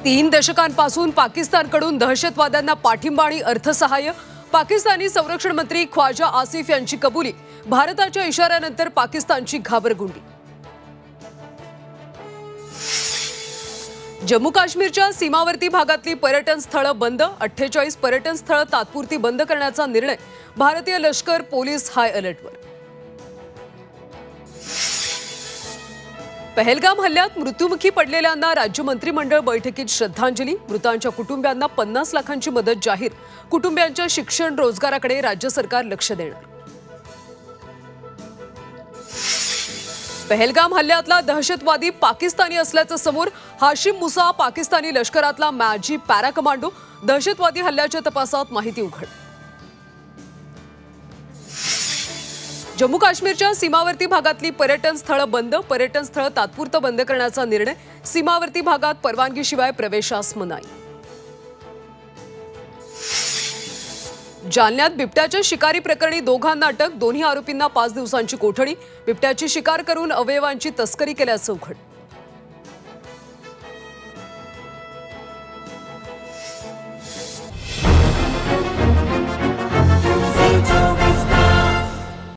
3 दशकांपासून पाकिस्तानकडून दहशतवाद्यांना पाठिंबा आणि अर्थसहाय्य। पाकिस्तानी संरक्षण मंत्री ख्वाजा आसिफ यांची कबुली। भारताच्या इशाऱ्यानंतर पाकिस्तानची घाबरगुंडी। जम्मू काश्मीरच्या सीमावर्ती भागातली पर्यटन स्थळं बंद। 48 पर्यटन स्थळं तात्पुरती बंद करण्याचा निर्णय। भारतीय लष्कर पोलीस हाय अलर्टवर। पहलगाम हल्ल्यात मृत्युमुखी पडलेल्यांना राज्य मंत्रिमंडळ बैठकीत श्रद्धांजली। मृतांच्या कुटुंबियांना 50 लाखांची मदत जाहीर। कुटुंबियांच्या शिक्षण रोजगाराकडे राज्य सरकार लक्ष देणार। पहलगाम हल्ल्यातला दहशतवादी पाकिस्तानी असल्याचं समोर। हाशिम मुसा पाकिस्तानी लष्करातला मॅजी पॅरा कमांडो। दहशतवादी हल्ल्याच्या तपासात माहिती उघड। जम्मू काश्मीरच्या सीमावर्ती भागातली पर्यटन स्थळं बंद। पर्यटन स्थळं तात्पुरतं बंद करण्याचा निर्णय। सीमावर्ती भागात परवानगीशिवाय प्रवेशास मनाई। जालन्यात बिबट्याच्या शिकारी प्रकरणी दोघांना अटक। दोन्ही आरोपींना 5 दिवसांची कोठडी। बिबट्याची शिकार करून अवयवांची तस्करी केल्याचं उघड।